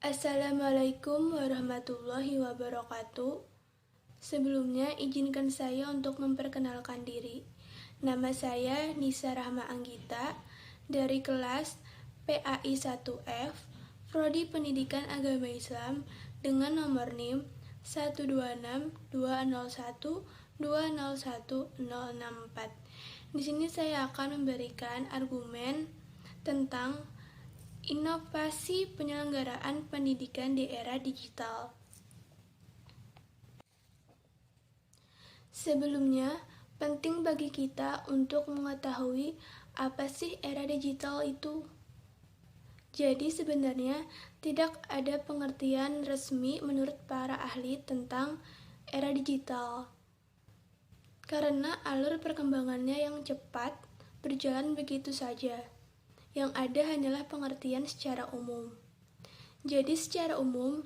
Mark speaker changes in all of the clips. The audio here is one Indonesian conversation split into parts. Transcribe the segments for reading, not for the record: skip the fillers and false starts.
Speaker 1: Assalamualaikum warahmatullahi wabarakatuh. Sebelumnya, izinkan saya untuk memperkenalkan diri. Nama saya Nisa Rahma Anggita dari kelas PAI 1F, Prodi Pendidikan Agama Islam dengan nomor NIM 1262012012064. Di sini saya akan memberikan argumen tentang inovasi penyelenggaraan pendidikan di era digital. Sebelumnya, penting bagi kita untuk mengetahui apa sih era digital itu. Jadi sebenarnya tidak ada pengertian resmi menurut para ahli tentang era digital. Karena alur perkembangannya yang cepat berjalan begitu saja. Yang ada hanyalah pengertian secara umum. Jadi secara umum,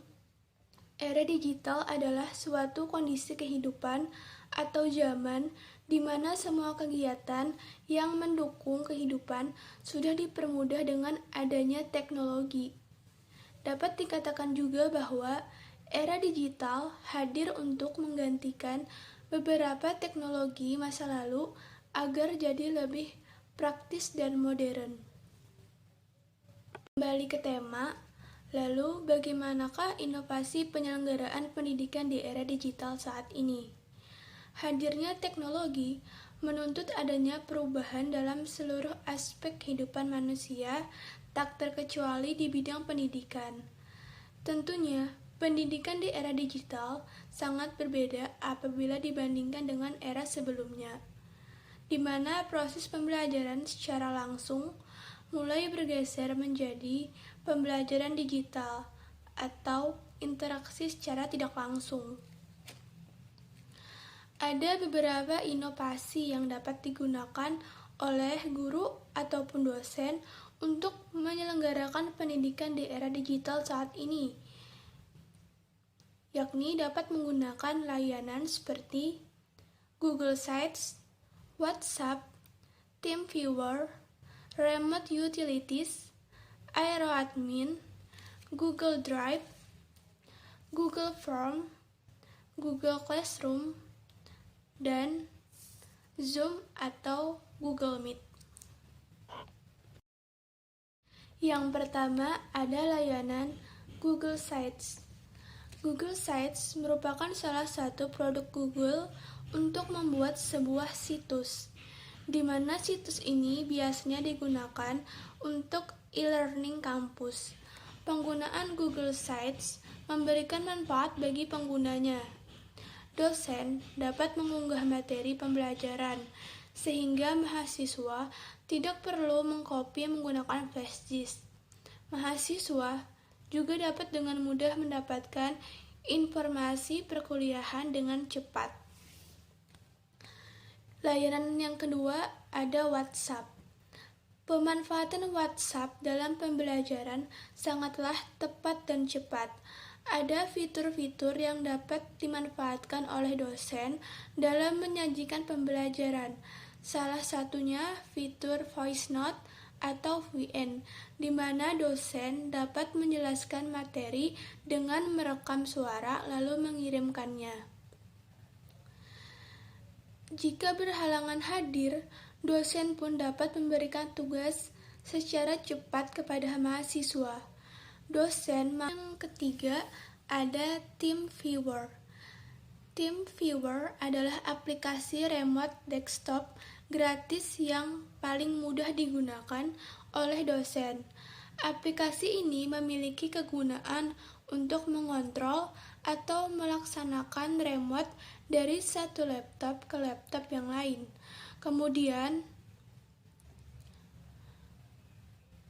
Speaker 1: era digital adalah suatu kondisi kehidupan atau zaman di mana semua kegiatan yang mendukung kehidupan sudah dipermudah dengan adanya teknologi. Dapat dikatakan juga bahwa era digital hadir untuk menggantikan beberapa teknologi masa lalu agar jadi lebih praktis dan modern. Kembali ke tema, lalu bagaimanakah inovasi penyelenggaraan pendidikan di era digital saat ini? Hadirnya teknologi menuntut adanya perubahan dalam seluruh aspek kehidupan manusia, tak terkecuali di bidang pendidikan. Tentunya, pendidikan di era digital sangat berbeda apabila dibandingkan dengan era sebelumnya, di mana proses pembelajaran secara langsung mulai bergeser menjadi pembelajaran digital atau interaksi secara tidak langsung. Ada beberapa inovasi yang dapat digunakan oleh guru ataupun dosen untuk menyelenggarakan pendidikan di era digital saat ini, yakni dapat menggunakan layanan seperti Google Sites, WhatsApp, TeamViewer, Remote Utilities, AeroAdmin, Google Drive, Google Form, Google Classroom, dan Zoom atau Google Meet. Yang pertama ada layanan Google Sites. Google Sites merupakan salah satu produk Google untuk membuat sebuah situs, di mana situs ini biasanya digunakan untuk e-learning kampus. Penggunaan Google Sites memberikan manfaat bagi penggunanya. Dosen dapat mengunggah materi pembelajaran, sehingga mahasiswa tidak perlu mengcopy menggunakan flash disk. Mahasiswa juga dapat dengan mudah mendapatkan informasi perkuliahan dengan cepat. Layanan yang kedua ada WhatsApp. Pemanfaatan WhatsApp dalam pembelajaran sangatlah tepat dan cepat. Ada fitur-fitur yang dapat dimanfaatkan oleh dosen dalam menyajikan pembelajaran. Salah satunya fitur Voice Note atau VN, di mana dosen dapat menjelaskan materi dengan merekam suara lalu mengirimkannya. Jika berhalangan hadir, dosen pun dapat memberikan tugas secara cepat kepada mahasiswa. Dosen yang ketiga ada TeamViewer. TeamViewer adalah aplikasi remote desktop gratis yang paling mudah digunakan oleh dosen. Aplikasi ini memiliki kegunaan untuk mengontrol atau melaksanakan remote dari satu laptop ke laptop yang lain. Kemudian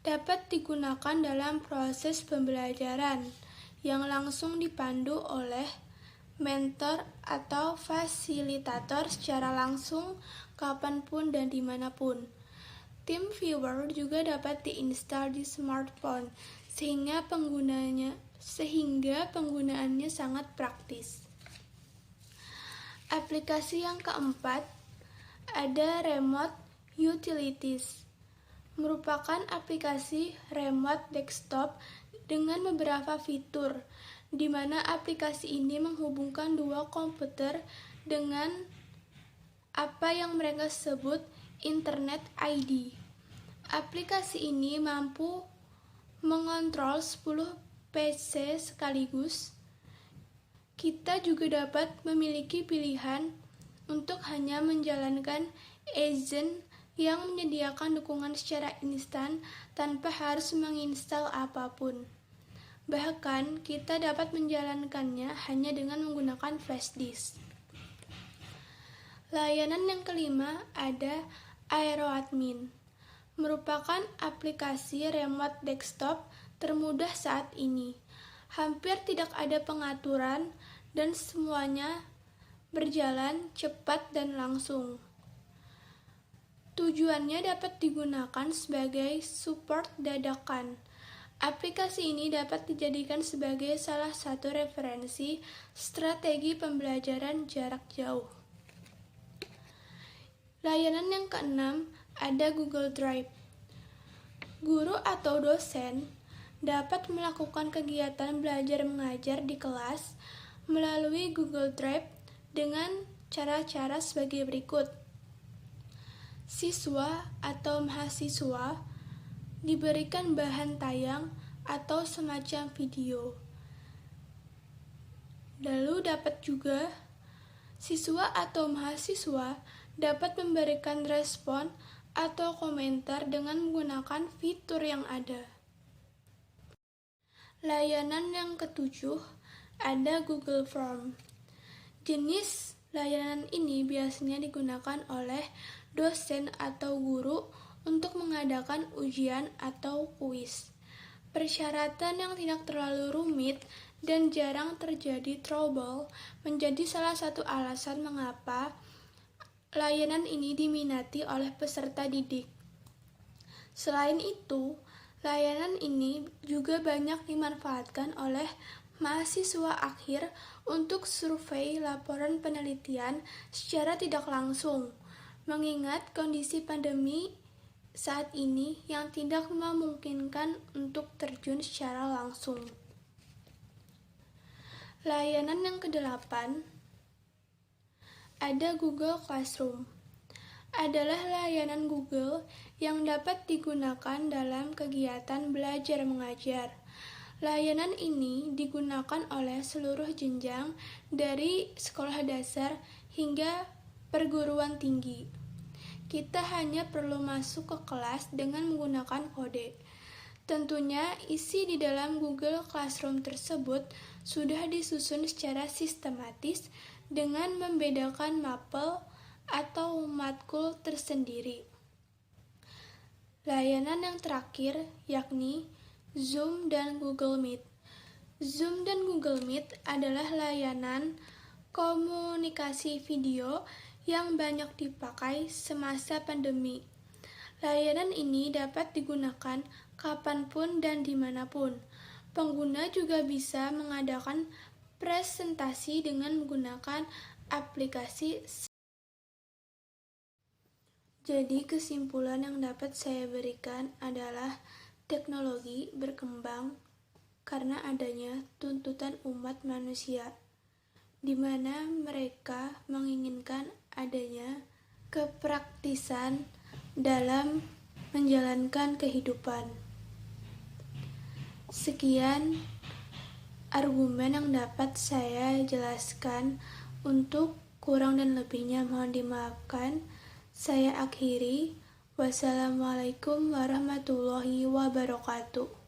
Speaker 1: dapat digunakan dalam proses pembelajaran yang langsung dipandu oleh mentor atau fasilitator secara langsung kapanpun dan dimanapun. TeamViewer juga dapat diinstal di smartphone sehingga penggunaannya sangat praktis. Aplikasi yang keempat ada Remote Utilities. Merupakan aplikasi remote desktop dengan beberapa fitur, di mana aplikasi ini menghubungkan dua komputer dengan apa yang mereka sebut Internet ID. Aplikasi ini mampu mengontrol 10 PC sekaligus. Kita juga dapat memiliki pilihan untuk hanya menjalankan agent yang menyediakan dukungan secara instan tanpa harus menginstal apapun. Bahkan, kita dapat menjalankannya hanya dengan menggunakan flash disk. Layanan yang kelima ada AeroAdmin, merupakan aplikasi remote desktop termudah saat ini. Hampir tidak ada pengaturan dan semuanya berjalan cepat dan langsung. Tujuannya dapat digunakan sebagai support dadakan. Aplikasi ini dapat dijadikan sebagai salah satu referensi strategi pembelajaran jarak jauh. Layanan yang keenam ada Google Drive. Guru atau dosen dapat melakukan kegiatan belajar mengajar di kelas melalui Google Drive dengan cara-cara sebagai berikut. Siswa atau mahasiswa diberikan bahan tayang atau semacam video. Lalu dapat juga siswa atau mahasiswa dapat memberikan respon atau komentar dengan menggunakan fitur yang ada. Layanan yang ketujuh ada Google Form. Jenis layanan ini biasanya digunakan oleh dosen atau guru untuk mengadakan ujian atau kuis. Persyaratan yang tidak terlalu rumit dan jarang terjadi trouble menjadi salah satu alasan mengapa layanan ini diminati oleh peserta didik. Selain itu, layanan ini juga banyak dimanfaatkan oleh mahasiswa akhir untuk survei laporan penelitian secara tidak langsung, mengingat kondisi pandemi saat ini yang tidak memungkinkan untuk terjun secara langsung. Layanan yang kedelapan ada Google Classroom. Adalah layanan Google yang dapat digunakan dalam kegiatan belajar mengajar. Layanan ini digunakan oleh seluruh jenjang dari sekolah dasar hingga perguruan tinggi. Kita hanya perlu masuk ke kelas dengan menggunakan kode. Tentunya isi di dalam Google Classroom tersebut sudah disusun secara sistematis dengan membedakan mapel atau matkul tersendiri. Layanan yang terakhir yakni Zoom dan Google Meet. Zoom dan Google Meet adalah layanan komunikasi video yang banyak dipakai semasa pandemi. Layanan ini dapat digunakan kapanpun dan dimanapun. Pengguna juga bisa mengadakan presentasi dengan menggunakan aplikasi. Jadi kesimpulan yang dapat saya berikan adalah teknologi berkembang karena adanya tuntutan umat manusia, di mana mereka menginginkan adanya kepraktisan dalam menjalankan kehidupan. Sekian argumen yang dapat saya jelaskan. Untuk kurang dan lebihnya mohon dimaafkan. Saya akhiri. Wassalamualaikum warahmatullahi wabarakatuh.